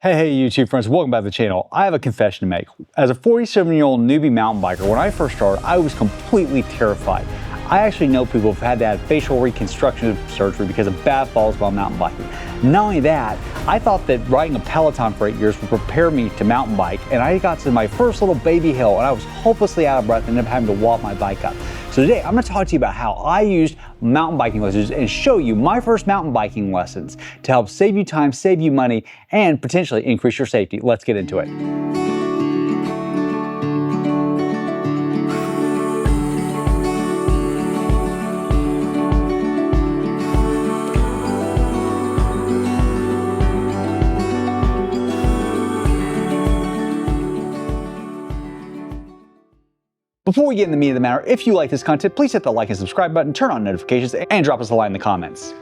Hey YouTube friends, welcome back to the channel. I have a confession to make. As a 47-year-old newbie mountain biker, when I first started, I was completely terrified. I actually know people who've had to have facial reconstruction surgery because of bad falls while mountain biking. Not only that, I thought that riding a Peloton for 8 years would prepare me to mountain bike, and I got to my first little baby hill and I was hopelessly out of breath and ended up having to walk my bike up. So today I'm going to talk to you about how I used mountain biking lessons and show you my first mountain biking lessons to help save you time, save you money, and potentially increase your safety. Let's get into it. Before we get in the meat of the matter, if you like this content, please hit the like and subscribe button, turn on notifications, and drop us a line in the comments.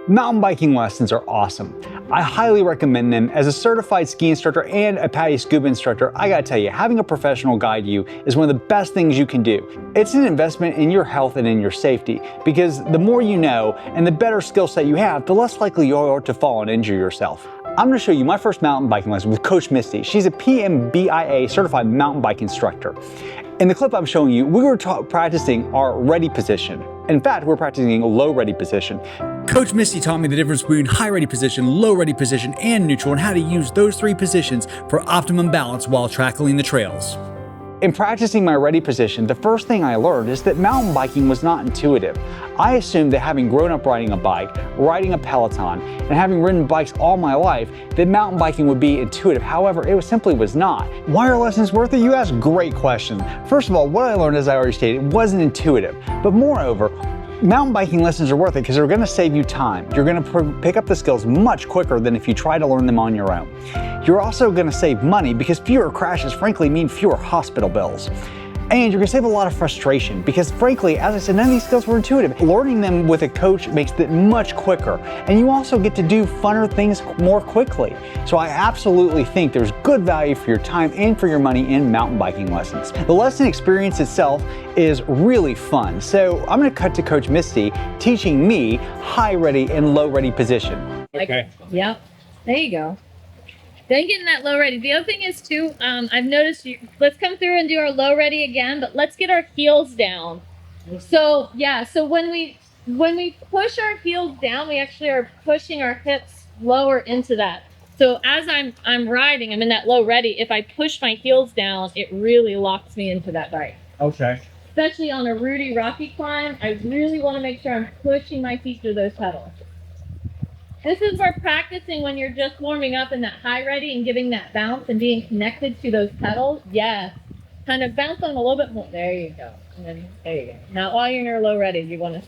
Mountain biking lessons are awesome. I highly recommend them. As a certified ski instructor and a PADI scuba instructor, I gotta tell you, having a professional guide you is one of the best things you can do. It's an investment in your health and in your safety, because the more you know and the better skill set you have, the less likely you are to fall and injure yourself. I'm going to show you my first mountain biking lesson with Coach Misty. She's a PMBIA certified mountain bike instructor. In the clip I'm showing you, we were practicing our ready position. In fact, we're practicing a low ready position. Coach Misty taught me the difference between high ready position, low ready position, and neutral, and how to use those three positions for optimum balance while tackling the trails. In practicing my ready position, the first thing I learned is that mountain biking was not intuitive. I assumed that having grown up riding a bike, riding a Peloton, and having ridden bikes all my life, that mountain biking would be intuitive. However, it simply was not. Why are lessons worth it? You ask great questions. First of all, what I learned, as I already stated, wasn't intuitive. But moreover, mountain biking lessons are worth it because they're going to save you time. You're going to pick up the skills much quicker than if you try to learn them on your own. You're also going to save money because fewer crashes frankly mean fewer hospital bills. And you're going to save a lot of frustration because frankly, as I said, none of these skills were intuitive. Learning them with a coach makes it much quicker. And you also get to do funner things more quickly. So I absolutely think there's good value for your time and for your money in mountain biking lessons. The lesson experience itself is really fun. So I'm going to cut to Coach Misty teaching me high ready and low ready position. Okay. Yep. There you go. Then get in that low ready. The other thing is too, I've noticed let's come through and do our low ready again, but let's get our heels down. So yeah, so when we push our heels down, we actually are pushing our hips lower into that. So as I'm riding, I'm in that low ready. If I push my heels down, it really locks me into that bike. Okay. Especially on a rooty, rocky climb, I really want to make sure I'm pushing my feet through those pedals. This is where practicing when you're just warming up in that high ready and giving that bounce and being connected to those pedals. Yes. Kind of bounce on them a little bit more. There you go. And then there you go. Not while you're in your low ready. You want to,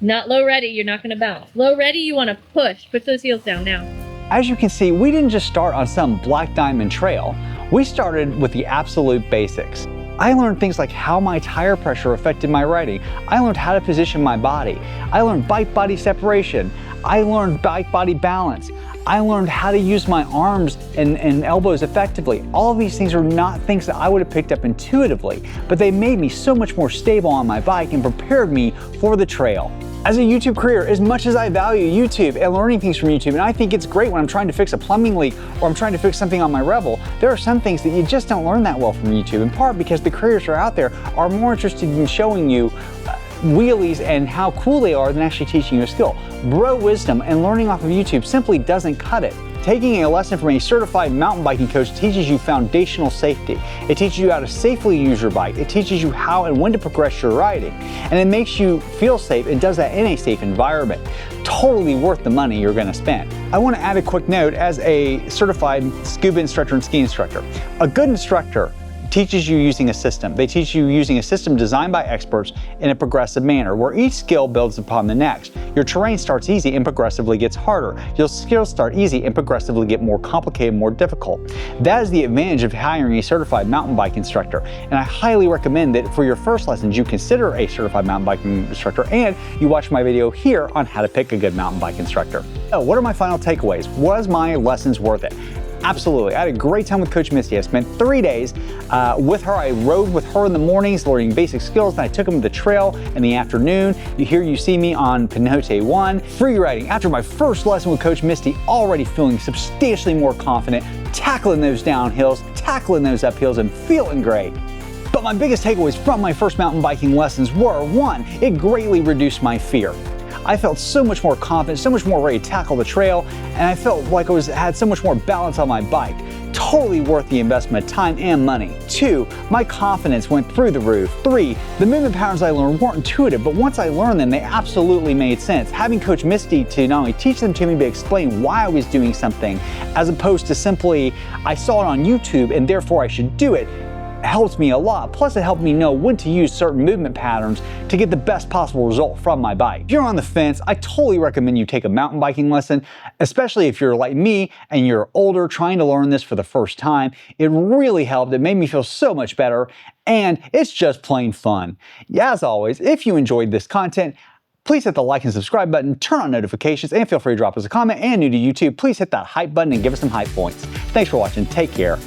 not low ready, you're not going to bounce. Low ready, you want to push. Put those heels down now. As you can see, we didn't just start on some black diamond trail. We started with the absolute basics. I learned things like how my tire pressure affected my riding. I learned how to position my body. I learned bike body separation. I learned bike body balance. I learned how to use my arms and elbows effectively. All of these things are not things that I would have picked up intuitively, but they made me so much more stable on my bike and prepared me for the trail. As a YouTube career, as much as I value YouTube and learning things from YouTube, and I think it's great when I'm trying to fix a plumbing leak or I'm trying to fix something on my Rebel, there are some things that you just don't learn that well from YouTube, in part because the creators who are out there are more interested in showing you wheelies and how cool they are than actually teaching you a skill. Bro wisdom and learning off of YouTube simply doesn't cut it. Taking a lesson from a certified mountain biking coach teaches you foundational safety. It teaches you how to safely use your bike. It teaches you how and when to progress your riding. And it makes you feel safe and does that in a safe environment. Totally worth the money you're going to spend. I want to add a quick note as a certified scuba instructor and ski instructor. A good instructor teaches you using a system. They teach you using a system designed by experts in a progressive manner, where each skill builds upon the next. Your terrain starts easy and progressively gets harder. Your skills start easy and progressively get more complicated, more difficult. That is the advantage of hiring a certified mountain bike instructor. And I highly recommend that for your first lessons, you consider a certified mountain biking instructor and you watch my video here on how to pick a good mountain bike instructor. So what are my final takeaways? Was my lessons worth it? Absolutely. I had a great time with Coach Misty. I spent 3 days with her. I rode with her in the mornings, learning basic skills, then I took them to the trail in the afternoon. Here you see me on Pinote 1. Free riding. After my first lesson with Coach Misty, already feeling substantially more confident, tackling those downhills, tackling those uphills, and feeling great. But my biggest takeaways from my first mountain biking lessons were, 1, it greatly reduced my fear. I felt so much more confident, so much more ready to tackle the trail, and I felt like I had so much more balance on my bike. Totally worth the investment of time and money. 2, my confidence went through the roof. 3, the movement patterns I learned weren't intuitive, but once I learned them, they absolutely made sense. Having Coach Misty to not only teach them to me, but explain why I was doing something, as opposed to simply, I saw it on YouTube and therefore I should do it, helps me a lot. Plus, it helped me know when to use certain movement patterns to get the best possible result from my bike. If you're on the fence, I totally recommend you take a mountain biking lesson, especially if you're like me and you're older trying to learn this for the first time. It really helped. It made me feel so much better, and it's just plain fun. As always, if you enjoyed this content, please hit the like and subscribe button, turn on notifications, and feel free to drop us a comment. And new to YouTube, please hit that hype button and give us some hype points. Thanks for watching. Take care.